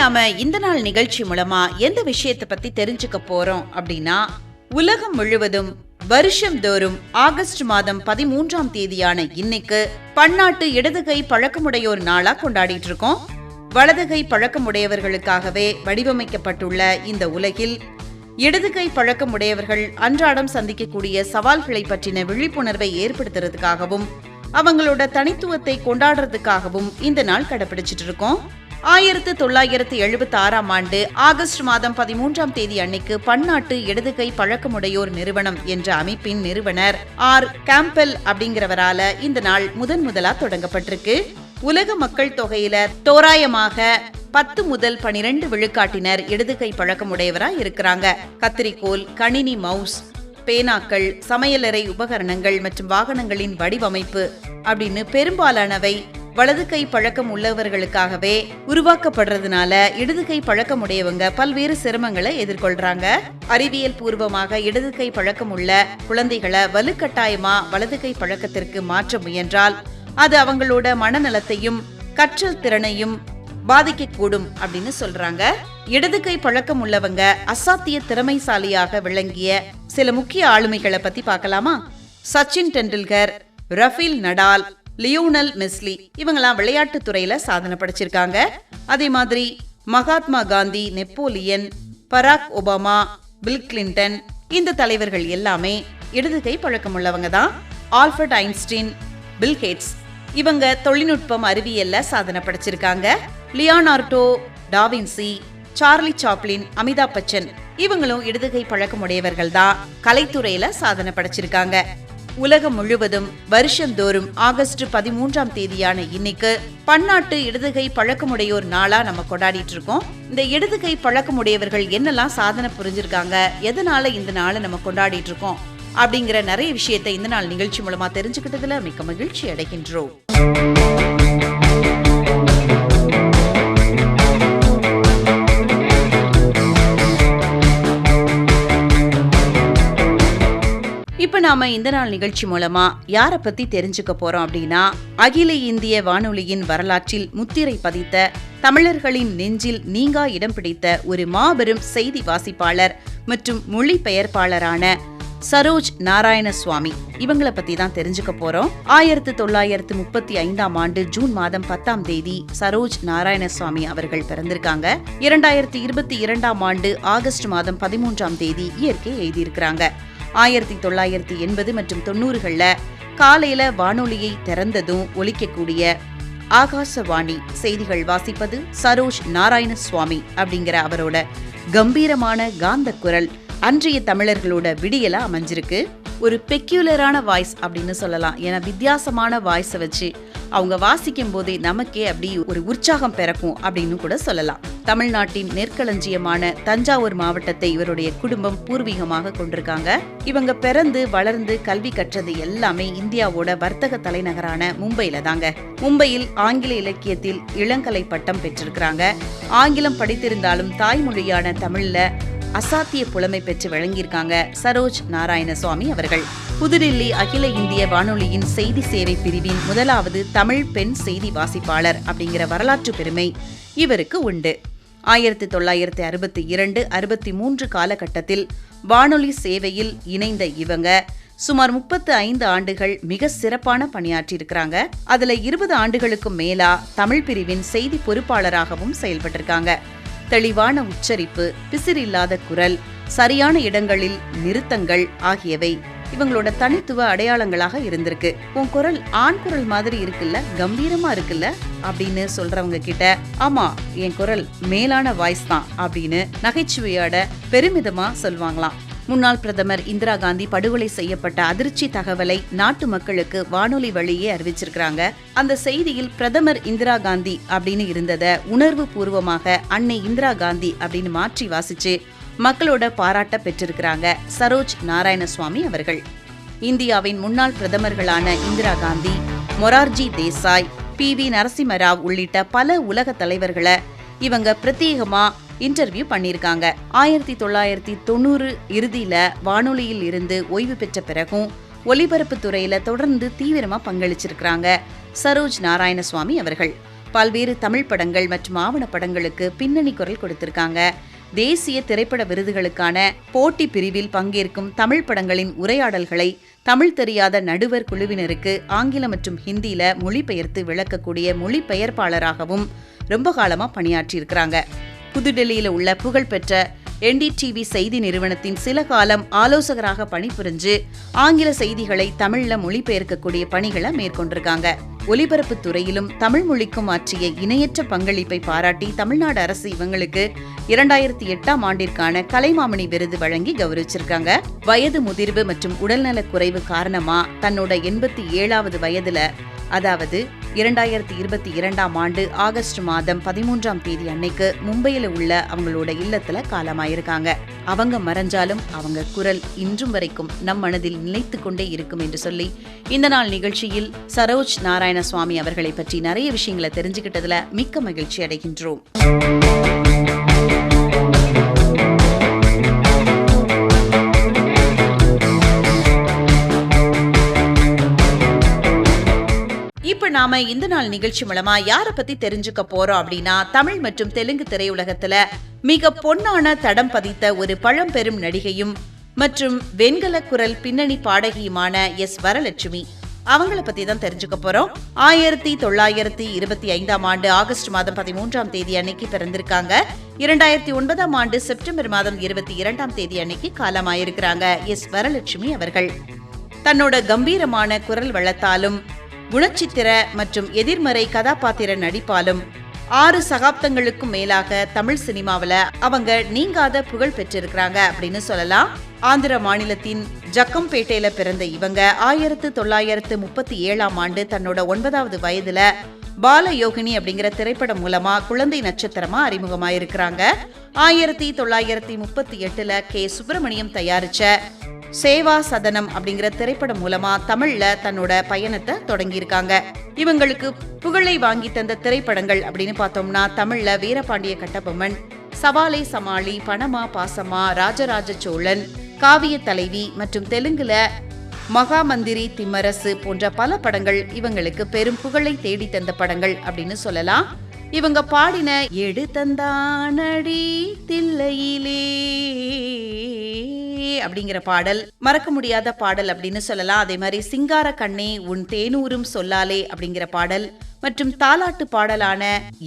நாம இந்த நாள் நிகழ்ச்சி மூலமா எந்த விஷயத்தை பத்தி தெரிஞ்சுக்க போறோம் அப்படின்னா, உலகம் முழுவதும் வருஷம்தோறும் ஆகஸ்ட் மாதம் 13ஆம் தேதியான இன்னைக்கு பன்னாட்டு இடதுகை பழக்கமுடையோர் நாளா கொண்டாடிட்டு இருக்கோம். வலதுகை பழக்கமுடையவர்களுக்காகவே வடிவமைக்கப்பட்டுள்ள இந்த உலகில் இடதுகை பழக்கமுடையவர்கள் அன்றாடம் சந்திக்கக்கூடிய சவால்களை பற்றின விழிப்புணர்வை ஏற்படுத்துறதுக்காகவும் அவங்களோட தனித்துவத்தை கொண்டாடுறதுக்காகவும் இந்த நாள் கடைபிடிச்சிட்டு இருக்கோம். 1976ஆம் ஆண்டு ஆகஸ்ட் மாதம் 13ஆம் தேதி அன்னைக்கு பன்னாட்டு இடதுகை பழக்கமுடையோர் நிறுவனம் என்ற அமைப்பின் நிறுவனர் ஆர் கேம்பெல் அப்படிங்கிறவரால இந்த நாள் முதலா தொடங்கப்பட்டிருக்கு. உலக மக்கள் தொகையில தோராயமாக 10 முதல் 12 விழுக்காட்டினர் இடதுகை பழக்கமுடையவரா இருக்கிறாங்க. கத்திரிக்கோல், கணினி மவுஸ், பேனாக்கள், சமையலறை உபகரணங்கள் மற்றும் வாகனங்களின் வடிவமைப்பு அப்படின்னு பெரும்பாலானவை வலதுகை பழக்கம் உள்ளவர்களுக்காகவே உருவாக்கப்படுறதுனால இடதுகை பழக்கமுடையவங்க பல்வேறு சிரமங்களை எதிர்கொள்றாங்க. அறிவியல் பூர்வமாக இடதுகை பழக்கம் உள்ள குழந்தைகளை வலுக்கட்டாயமா வலதுகை பழக்கத்திற்கு மாற்ற முயன்றால் அது அவங்களோட மனநலத்தையும் கற்றல் திறனையும் பாதிக்கக்கூடும் அப்படின்னு சொல்றாங்க. இடதுகை பழக்கம் உள்ளவங்க அசாத்திய திறமைசாலியாக விளங்கிய சில முக்கிய ஆளுமைகளை பத்தி பார்க்கலாமா? Sachin Tendulkar, Rafael Nadal, Lionel Messi இவங்கெல்லாம் விளையாட்டு துறையில சாதனை படைச்சிருக்காங்க. அதே மாதிரி Mahatma Gandhi, Napoleon, Barack Obama, Bill Clinton இந்த தலைவர்கள் எல்லாமே இடதுகை பழக்கம் உள்ளவங்க தான். ஆல்பர்ட் ஐன்ஸ்டீன், பில் கேட்ஸ் இவங்க தொழில்நுட்பம் அறிவியல்ல சாதனை படைச்சிருக்காங்க. Leonardo da Vinci, Charlie Chaplin, Amitabh Bachchan இவங்களும் இடதுகை பழக்கமுடையவர்கள் தான். கலைத்துறையில சாதனை படைச்சிருக்காங்க. உலகம் முழுவதும் வருஷந்தோறும் ஆகஸ்ட் 13ஆம் தேதியான இன்னைக்கு பன்னாட்டு இடதுகை பழக்கமுடையோர் நாளா நம்ம கொண்டாடிட்டு இருக்கோம். இந்த இடதுகை பழக்கமுடையவர்கள் என்னெல்லாம் சாதனை புரிஞ்சிருக்காங்க, எதனால இந்த நாளை நம்ம கொண்டாடிட்டு இருக்கோம் அப்படிங்கிற நிறைய விஷயத்தை இந்த நாள் நிகழ்ச்சி மூலமா தெரிஞ்சுக்கிட்டதுல மிக்க மகிழ்ச்சி அடைகின்றோம். இப்ப நாம இந்த நாள் நிகழ்ச்சி மூலமா யார பத்தி தெரிஞ்சுக்க போறோம் அப்படின்னா, அகில இந்திய வானொலியின் வரலாற்றில் முத்திரை பதித்த தமிழர்களின் நெஞ்சில் நீங்கா இடம் பிடித்த ஒரு மாபெரும் செய்தி வாசிப்பாளர் மற்றும் மொழிபெயர்ப்பாளரான சரோஜ் நாராயணசுவாமி இவங்களை பத்தி தான் தெரிஞ்சுக்க போறோம். 1935ஆம் ஆண்டு ஜூன் மாதம் 10ஆம் தேதி சரோஜ் நாராயணசுவாமி அவர்கள் பிறந்திருக்காங்க. 2022ஆம் ஆண்டு ஆகஸ்ட் மாதம் 13ஆம் தேதி இயற்கை எழுதியிருக்கிறாங்க. 1980 மற்றும் 90கள்ல காலையில வானொலியை திறந்ததும் ஒலிக்கக்கூடிய ஆகாசவாணி செய்திகள் வாசிப்பது சரோஜ் நாராயணசுவாமி அப்படிங்கிற அவரோட கம்பீரமான காந்த குரல் அன்றைய தமிழர்களோட விடியலா அமைஞ்சிருக்கு. ஒரு பெக்யூலரான வாய்ஸ் அப்படின்னு சொல்லலாம். ஏன்னா வித்தியாசமான வாய்ஸை வச்சு அவங்க வாசிக்கும் போதே நமக்கே அப்படி ஒரு உற்சாகம் பிறக்கும் அப்படின்னு கூட சொல்லலாம். தமிழ்நாட்டின் நெற்களஞ்சியமான தஞ்சாவூர் மாவட்டத்தை இவருடைய குடும்பம் பூர்வீகமாக கொண்டிருக்காங்க. இவங்க பிறந்து வளர்ந்து கல்வி கற்றது எல்லாமே இந்தியாவோட வர்த்தக தலைநகரான மும்பையில தாங்க. மும்பையில் ஆங்கில இலக்கியத்தில் இளங்கலை பட்டம் பெற்றிருக்கிறாங்க. ஆங்கிலம் படித்திருந்தாலும் தாய்மொழியான தமிழ்ல அசாத்திய புலமை பெற்று வழங்கியிருக்காங்க சரோஜ் நாராயணசுவாமி அவர்கள். புதுடில்லி அகில இந்திய வானொலியின் செய்தி சேவை பிரிவின் முதலாவது தமிழ் பெண் செய்தி வாசிப்பாளர் அப்படிங்கிற வரலாற்று பெருமை இவருக்கு உண்டு. 1962-63 காலகட்டத்தில் வானொலி சேவையில் இணைந்த இவங்க சுமார் 35 ஆண்டுகள் மிக சிறப்பான பணியாற்றியிருக்கிறாங்க. அதுல 20 ஆண்டுகளுக்கும் மேலா தமிழ் பிரிவின் செய்தி பொறுப்பாளராகவும் செயல்பட்டிருக்காங்க. தெளிவான உச்சரிப்பு, பிசிறில்லாத குரல், சரியான இடங்களில் நிறுத்தங்கள் ஆகியவை இவங்களோட தனித்துவ அடையாளங்களாக இருந்திருக்கு. உன் குரல் ஆண் குரல் மாதிரி இருக்குல்ல, கம்பீரமா இருக்குல்ல அப்படின்னு சொல்றவங்க கிட்ட ஆமா என் குரல் மேலான வாய்ஸ் தான் அப்படின்னு நகைச்சுவையோட பெருமிதமா சொல்வாங்களாம். முன்னாள் பிரதமர் இந்திரா காந்தி படுகொலை செய்யப்பட்ட அதிர்ச்சி தகவலை நாட்டு மக்களுக்கு வானொலி வழியே அறிவிச்சிருக்கிறாங்க. அந்த செய்தியில் பிரதமர் இந்திரா காந்தி அப்படின்னு இருந்தத உணர்வு பூர்வமாக அன்னை இந்திரா காந்தி அப்படின்னு மாற்றி வாசிச்சு மக்களோட பாராட்ட பெற்றிருக்கிறாங்க சரோஜ் நாராயணசுவாமி அவர்கள். இந்தியாவின் முன்னாள் பிரதமர்களான இந்திரா காந்தி, மொரார்ஜி தேசாய், PV நரசிம்மராவ் உள்ளிட்ட பல உலக தலைவர்களை இவங்க பிரத்யேகமா இன்டர்வியூ பண்ணிருக்காங்க. 1990 இறுதியில வானொலியில் இருந்து ஓய்வு பெற்ற பிறகும் ஒலிபரப்பு துறையில தொடர்ந்து தீவிரமா பங்களிச்சிருக்கிறாங்க சரோஜ் நாராயணசுவாமி அவர்கள். பல்வேறு தமிழ் படங்கள் மற்றும் ஆவண படங்களுக்கு பின்னணி குரல் கொடுத்திருக்காங்க. தேசிய திரைப்பட விருதுகளுக்கான போட்டி பிரிவில் பங்கேற்கும் தமிழ் படங்களின் உரையாடல்களை தமிழ் தெரியாத நடுவர் குழுவினருக்கு ஆங்கிலம் மற்றும் ஹிந்தியில மொழிபெயர்த்து விளக்கக்கூடிய மொழிபெயர்ப்பாளராகவும் ரொம்ப காலமா பணியாற்றியிருக்கிறாங்க. புதுடெல்லியில உள்ள புகழ்பெற்ற NDTV செய்தி நிறுவனத்தின் சில காலம் ஆலோசகராக பணிபுரிஞ்சு ஆங்கில செய்திகளை தமிழ்ல மொழிபெயர்க்கக்கூடிய பணிகளை மேற்கொண்டிருக்காங்க. ஒலிபரப்பு துறையிலும் தமிழ் மொழிக்கும் ஆற்றிய இணையற்ற பங்களிப்பை பாராட்டி தமிழ்நாடு அரசு இவங்களுக்கு 2008ஆம் ஆண்டிற்கான கலைமாமணி விருது வழங்கி கௌரவிச்சிருக்காங்க. வயது முதிர்வு மற்றும் உடல்நலக் குறைவு காரணமா தன்னோட 87வது வயதுல, அதாவது 2022ஆம் ஆண்டு ஆகஸ்ட் மாதம் 13ஆம் தேதி அன்னைக்கு மும்பையில உள்ள அவங்களோட இல்லத்துல காலமாயிருக்காங்க. அவங்க மறைஞ்சாலும் அவங்க குரல் இன்றும் வரைக்கும் நம் மனதில் நிலைத்து கொண்டே இருக்கும் என்று சொல்லி இந்த நாள் நிகழ்ச்சியில் சரோஜ் நாராயணசுவாமி அவர்களை பற்றி நிறைய விஷயங்களை தெரிஞ்சுக்கிட்டதுல மிக்க மகிழ்ச்சி அடைகின்றோம். இப்ப நாம இந்த நாள் நிகழ்ச்சி மூலமா யார பத்தி தெரிஞ்சுக்க போறோம் அப்படின்னா, தமிழ் மற்றும் தெலுங்கு திரையுலகத்துல மிக பொன்னான தடம் பதித்த ஒரு பழம்பெரும் நடிகையும் மற்றும் வெண்கல குரல் பின்னணி பாடகியுமான S. வரலட்சுமி அவங்கள பத்தி தான் தெரிஞ்சுக்க போறோம். 1925ஆம் ஆண்டு ஆகஸ்ட் மாதம் 13ஆம் தேதி அன்னைக்கு பிறந்திருக்காங்க. 2009ஆம் ஆண்டு செப்டம்பர் மாதம் 22ஆம் தேதி அன்னைக்கு காலமாயிருக்கிறாங்க S. வரலட்சுமி அவர்கள். தன்னோட கம்பீரமான குரல் வளத்தாலும் குணச்சித்திர மற்றும் எதிர்மறை கதாபாத்திர நடிப்பாலும் 6 சகாப்தங்களுக்கும் மேலாக தமிழ் சினிமாவில அவங்க நீங்காத புகழ் பெற்றிருக்கிறாங்க அப்படின்னு சொல்லலாம். ஆந்திர மாநிலத்தின் ஜக்கம்பேட்டையில பிறந்த இவங்க 1937ஆம் ஆண்டு தன்னோட 9வது வயதுல பாலயோகினி அப்படிங்கிற திரைப்படம் மூலமா குழந்தை நட்சத்திரமா அறிமுகமாயிருக்கிறாங்க. 1938ல K. சுப்பிரமணியம் தயாரிச்ச சேவா சதனம் அப்படிங்கிற திரைப்படம் மூலமா தமிழ்ல தன்னோட பயணத்தை தொடங்கியிருக்காங்க. இவங்களுக்கு புகழை வாங்கி தந்த திரைப்படங்கள் அப்படின்னு பார்த்தோம்னா, தமிழ்ல வீரபாண்டிய கட்டபொம்மன், சவாலே சமாளி, பணமா பாசமா, ராஜராஜ சோழன், காவிய தலைவி மற்றும் தெலுங்குல மகாமந்திரி திம்மரசு போன்ற பல படங்கள் இவங்களுக்கு பெரும் புகழை தேடி தந்த படங்கள் அப்படின்னு சொல்லலாம். இவங்க பாடின எடு தந்தானடி தில்லையிலே அப்படிங்கிற பாடல் மறக்க முடியாத பாடல் அப்படின்னு சொல்லலாம். அதே மாதிரி சிங்கார கண்ணே உன் தேனூரும் சொல்லாலே அப்படிங்கிற பாடல் மற்றும் தாலாட்டு பாடலான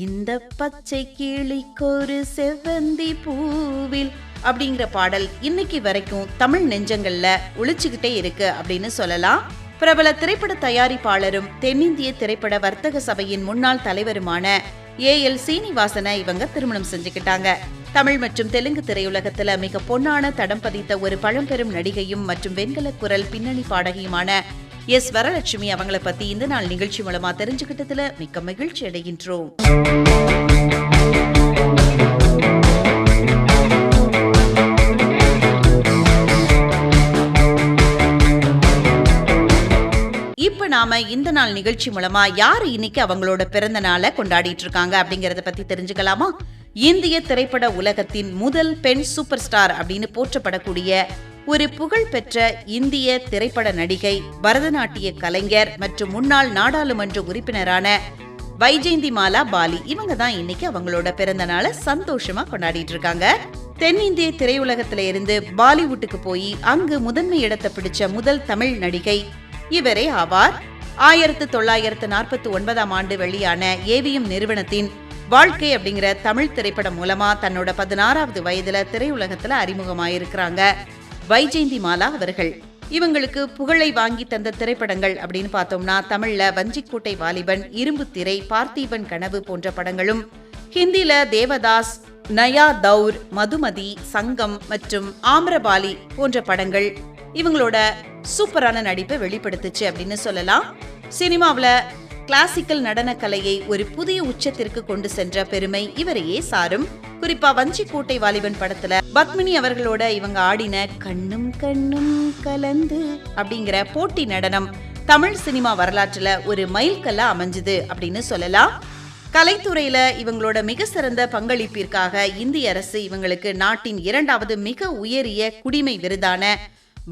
இந்த பச்சை கிளிக்கொரு செவ்வந்தி பூவில் அப்படிங்கிற பாடல் இன்னைக்கு வரைக்கும் தமிழ் நெஞ்சங்கள்ல ஒளிச்சுக்கிட்டே இருக்கு அப்படின்னு சொல்லலாம். பிரபல திரைப்பட தயாரிப்பாளரும் தென்னிந்திய திரைப்பட வர்த்தக சபையின் முன்னாள் தலைவருமான A.L. சீனிவாசனை இவங்க திருமணம் செஞ்சுக்கிட்டாங்க. தமிழ் மற்றும் தெலுங்கு திரையுலகத்துல மிக பொன்னான தடம் பதித்த ஒரு பழம்பெரும் நடிகையும் மற்றும் வெண்கல குரல் பின்னணி பாடகியுமான S. வரலட்சுமி அவங்கள பத்தி இந்த நாள் நிகழ்ச்சி மூலமா தெரிஞ்சுக்கிட்டதுல மிக்க மகிழ்ச்சி அடைகின்றோம். இப்ப நாம இந்த நாள் நிகழ்ச்சி மூலமா யாரு இன்னைக்கு அவங்களோட பிறந்த நாளை கொண்டாடிட்டு இருக்காங்க அப்படிங்கறத பத்தி தெரிஞ்சுக்கலாமா? இந்திய திரைப்பட உலகத்தின் முதல் பெண் சூப்பர் ஸ்டார் அப்படின்னு போற்றப்படக்கூடிய ஒரு புகழ்பெற்ற இந்திய திரைப்பட நடிகை, பரதநாட்டிய கலைஞர் மற்றும் முன்னாள் நாடாளுமன்ற உறுப்பினரான வைஜெயந்திமாலா பாலி இவங்க தான் இன்னைக்கு அவங்களோட பிறந்த நாளை சந்தோஷமா கொண்டாடிட்டு இருக்காங்க. தென்னிந்திய திரையுலகத்தில இருந்து பாலிவுட்டுக்கு போய் அங்கு முதன்மை இடத்தை பிடிச்ச முதல் தமிழ் நடிகை இவரே ஆவார். 1949ஆம் ஆண்டு வெளியான AVM நிறுவனத்தின் வாழ்க்கை அப்படிங்கிற தமிழ் திரைப்படம் மூலமா தன்னோட 16வது வயதுல திரையுலகத்துல அறிமுகமாயிருக்கிறாங்க வைஜெயந்திமாலா அவர்கள். இவங்களுக்கு புகழை வாங்கி தந்த திரைப்படங்கள் அப்படின்னு பார்த்தோம்னா, தமிழ்ல வஞ்சிக்கோட்டை வாலிபன், இரும்பு திரை, பார்த்தீபன் கனவு போன்ற படங்களும், ஹிந்தில தேவதாஸ், நயா தௌர், மதுமதி, சங்கம் மற்றும் ஆம்ரபாலி போன்ற படங்கள் இவங்களோட சூப்பரான நடிப்பை வெளிப்படுத்துச்சு அப்படின்னு சொல்லலாம். சினிமாவில கிளாசிக்கல் நடன கலையை ஒரு புதிய உச்சத்திற்கு கொண்டு சென்ற பெருமை இவரையே சாரும். குறிப்பா வஞ்சிக்கோட்டை வாலிபன் படத்துல பத்மினி அவர்களோட இவங்க ஆடின கண்ணும் கண்ணும் கலந்து அப்படிங்கிற போட்டி நடனம் தமிழ் சினிமா வரலாற்றுல ஒரு மைல்கல்லா அமைஞ்சுது அப்படின்னு சொல்லலாம். கலைத்துறையில இவங்களோட மிக சிறந்த பங்களிப்பிற்காக இந்திய அரசு இவங்களுக்கு நாட்டின் 2வது மிக உயரிய குடிமை விருதான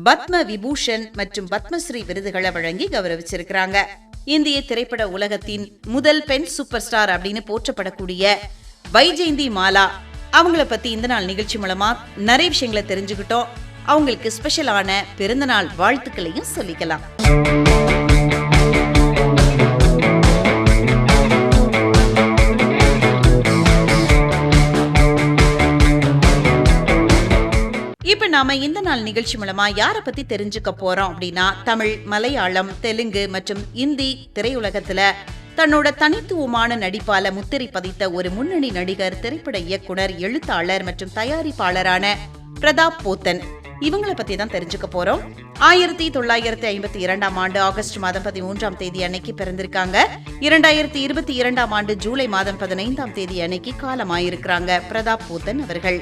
பத்ம விபூஷன் மற்றும் பத்மஸ்ரீ விருதுகளை வழங்கி கௌரவிச்சிருக்கிறாங்க. இந்திய திரைப்பட உலகத்தின் முதல் பெண் சூப்பர் ஸ்டார் அப்படின்னு போற்றப்படக்கூடிய வைஜெயந்தி மாலா அவங்கள பத்தி இந்த நாள் நிகழ்ச்சி மூலமா நிறைய விஷயங்களை தெரிஞ்சுக்கிட்டோம். அவங்களுக்கு ஸ்பெஷலான பிறந்தநாள் வாழ்த்துக்களையும் சொல்லிக்கலாம். இப்ப நாம இந்த நாள் நிகழ்ச்சி மூலமா யார பத்தி தெரிஞ்சுக்க போறோம் அப்படின்னா, தமிழ், மலையாளம், தெலுங்கு மற்றும் இந்தி திரையுலகத்துல தன்னோட தனித்துவமான நடிப்பால முத்திரை பதித்த ஒரு முன்னணி நடிகர், திரைப்பட இயக்குனர், எழுத்தாளர் மற்றும் தயாரிப்பாளரான பிரதாப் போத்தன். இவங்களை பத்தி தான் தெரிஞ்சுக்க போறோம். 1952 ஆண்டு ஆகஸ்ட் மாதம் 13ஆம் தேதி அன்னைக்கு பிறந்திருக்காங்க. 2022 ஆண்டு ஜூலை மாதம் 15ஆம் தேதி அன்னைக்கு காலமாயிருக்கிறாங்க பிரதாப் போத்தன் அவர்கள்.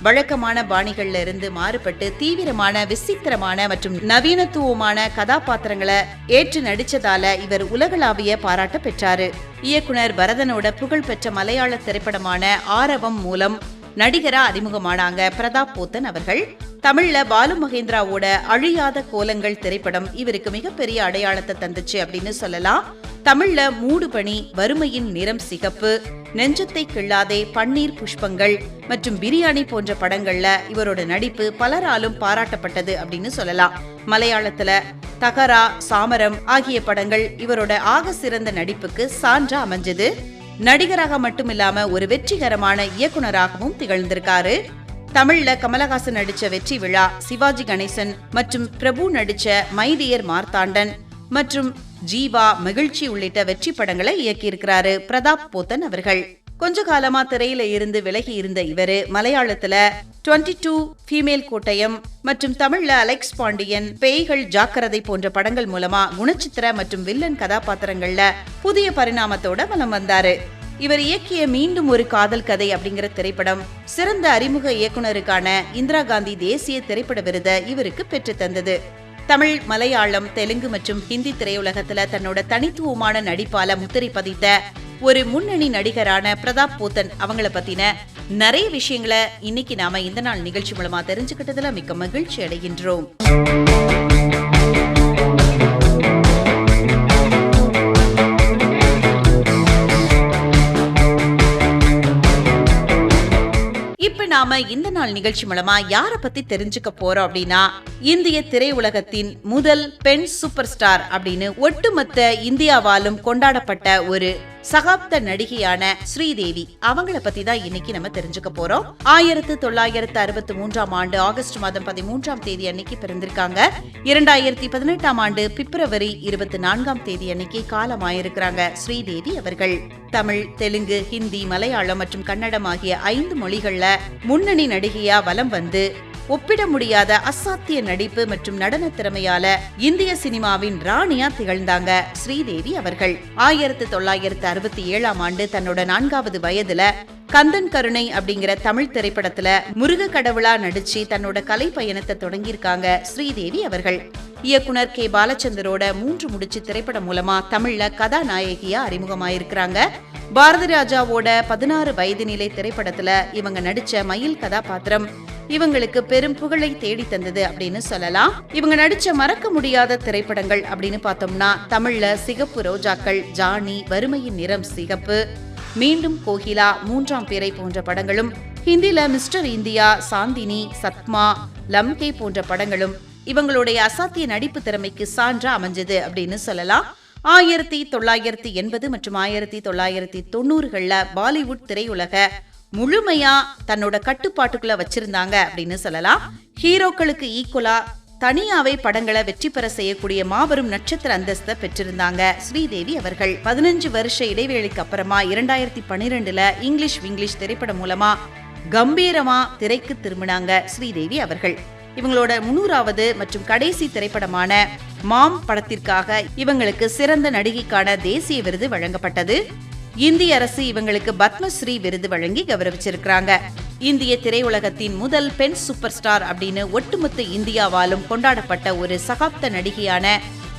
வழக்கமான பாணிகள்ல இருந்து மாறுபட்டு தீவிரமான, விசித்திரமான மற்றும் நவீனத்துவமான கதாபாத்திரங்களை ஏற்று நடிச்சதால இவர் உலகளாவிய பாராட்ட பெற்றாரு. இயக்குனர் பரதனோட புகழ்பெற்ற மலையாள திரைப்படமான ஆரவம் மூலம் நடிகரா அறிமுகமானாங்க பிரதாப் போத்தன் அவர்கள். தமிழ்ல பாலு மகேந்திராவோட அழியாத கோலங்கள் திரைப்படம் இவருக்கு மிகப்பெரிய அடையாளத்தை தந்துச்சு அப்படின்னு சொல்லலாம். தமிழ்ல மூடுபனி, வறுமையின் நிறம் சிகப்பு, நெஞ்சத்தை கிள்ளாதே, பன்னீர் புஷ்பங்கள் மற்றும் பிரியாணி போன்ற படங்கள்ல இவரோட நடிப்பு பலராலும் பாராட்டப்பட்டது அப்படின்னு சொல்லலாம். மலையாளத்துல தகரா, சாமரம் ஆகிய படங்கள் இவரோட ஆக சிறந்த நடிப்புக்கு சான்றா அமைஞ்சது. நடிகராக மட்டுமில்லாம ஒரு வெற்றிகரமான இயக்குனராகவும் திகழ்ந்திருக்காரு. தமிழ்ல கமலஹாசன் நடிச்ச வெற்றி விழா, சிவாஜி கணேசன் மற்றும் பிரபு நடிச்ச மை டியர் மார்த்தாண்டன் மற்றும் ஜீவா, மகிழ்ச்சி உள்ளிட்ட வெற்றி படங்களை இயக்கியிருக்கிறாரு பிரதாப் போத்தன் அவர்கள். கொஞ்ச காலமா திரையில இருந்து விலகி இருந்த இவரு மலையாளத்துல 22 ஃபீமேல் கோட்டயம் மற்றும் தமிழ்ல அலெக்ஸ் பாண்டியன், பேய்கள் ஜாக்கிரதை போன்ற படங்கள் மூலமா குணச்சித்திர மற்றும் வில்லன் கதாபாத்திரங்கள்ல புதிய பரிணாமத்தோட வலம் வந்தாரு. இவர் இயக்கிய மீண்டும் ஒரு காதல் கதை அப்படிங்கிற திரைப்படம் சிறந்த அறிமுக இயக்குனருக்கான இந்திரா காந்தி தேசிய திரைப்பட விருதை இவருக்கு பெற்று தந்தது. தமிழ், மலையாளம், தெலுங்கு மற்றும் ஹிந்தி திரையுலகத்துல தன்னோட தனித்துவமான நடிப்பால முத்திரை பதித்த ஒரு முன்னணி நடிகரான பிரதாப் போத்தன் அவங்கள பத்தின நிறைய விஷயங்களை இன்னைக்கு நாம இந்த நாள் நிகழ்ச்சி மூலமா தெரிஞ்சுக்கிட்டதுல மிக்க மகிழ்ச்சி அடைகின்றோம். இப்ப நாம இந்த நாள் நிகழ்ச்சி மூலமா யார பத்தி தெரிஞ்சுக்க போறோம் அப்படின்னா, இந்திய திரையுலகத்தின் முதல் பெண் சூப்பர் ஸ்டார் அப்படின்னு ஒட்டுமொத்த இந்தியாவாலும் கொண்டாடப்பட்ட ஒரு சகாப்த நடிகையான ஸ்ரீதேவி அவங்கள பத்தி தான் இன்னைக்கு நம்ம தெரிஞ்சுக்க போறோம். 1963 ஆண்டு ஆகஸ்ட் மாதம் 13ஆம் தேதி அன்னைக்கு பிறந்திருக்காங்க. 2018 ஆண்டு பிப்ரவரி 24ஆம் தேதி அன்னைக்கு காலமாயிருக்கிறாங்க ஸ்ரீதேவி அவர்கள். தமிழ், தெலுங்கு, ஹிந்தி, மலையாளம் மற்றும் கன்னடம் ஆகிய 5 மொழிகள்ல முன்னணி நடிகையா வலம் வந்து ஒப்பிட முடியாத அசாத்திய நடிப்பு மற்றும் நடன திறமையால இந்திய சினிமாவின் ராணியா திகழ்ந்தாங்க ஸ்ரீதேவி அவர்கள். 1967 ஆண்டு தன்னோட 4வது வயதுல கந்தன் கருணை அப்படிங்கிற தமிழ் திரைப்படத்துல முருக கடவுளா நடிச்சு தன்னோட கலை பயணத்தை தொடங்கியிருக்காங்க ஸ்ரீதேவி அவர்கள். இயக்குனர் கே பாலச்சந்தரோட 3 முடிச்சு திரைப்படம் மூலமா தமிழ்ல கதாநாயகியா அறிமுகமாயிருக்கிறாங்க. பாரதி ராஜாவோட 16 வயது நிலை திரைப்படத்துல இவங்க நடிச்ச மயில் கதாபாத்திரம் இவங்களுக்கு பெரும் புகழை தேடி தந்தது அப்படின்னு சொல்லலாம். இவங்க நடிச்ச மறக்க முடியாத திரைப்படங்கள் அப்படின்னு பார்த்தோம்னா, தமிழ்ல சிகப்பு ரோஜாக்கள், ஜானி, வறுமையின் நிறம் சிகப்பு, மீண்டும் கோகிலா, 3ஆம் பிறை போன்ற படங்களும், ஹிந்தில மிஸ்டர் இந்தியா, சாந்தினி, சத்மா, லம்கே போன்ற படங்களும் இவங்களுடைய அசாத்திய நடிப்பு திறமைக்கு சான்றா அமைஞ்சது அப்படின்னு சொல்லலாம். 1980 மற்றும் 1990கள்ல பாலிவுட் திரையுலக முழுமையா தன்னோட கட்டுப்பாட்டுக்குள்ள வச்சிருந்தாங்க அப்படின்னு சொல்லலாம். ஹீரோக்களுக்கு ஈக்குவலா தனியாவே படங்களை வெற்றி பெற செய்யக்கூடிய மாபெரும் நட்சத்திர அந்தஸ்தை பெற்றிருந்தாங்க ஸ்ரீதேவி அவர்கள். 15 வருஷ இடைவேளைக்கு அப்புறமா 2012ல இங்கிலீஷ் விங்கிலீஷ் திரைப்படம் மூலமா கம்பீரமா திரைக்கு திரும்பினாங்க ஸ்ரீதேவி அவர்கள். இவங்களோட 3வது மற்றும் கடைசி திரைப்படமான மாம் படத்திற்காக இவங்களுக்கு சிறந்த நடிகைக்கான தேசிய விருது வழங்கப்பட்டது. இந்திய அரசு இவங்களுக்கு பத்மஸ்ரீ விருது வழங்கி கௌரவிச்சிருக்காங்க. இந்திய திரையுலகத்தின் முதல் பெண் சூப்பர் ஸ்டார் அப்படின்னு ஒட்டுமொத்த இந்தியாவாலும் கொண்டாடப்பட்ட ஒரு சகாப்த நடிகையான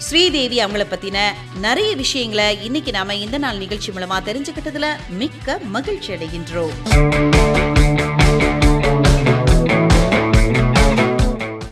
ஸ்ரீதேவி அவங்கள பத்தின நிறைய விஷயங்களை இன்னைக்கு நாம இந்த நாள் நிகழ்ச்சி மூலமா தெரிஞ்சுக்கிட்டதுல மிக்க மகிழ்ச்சி அடைகின்றோம்.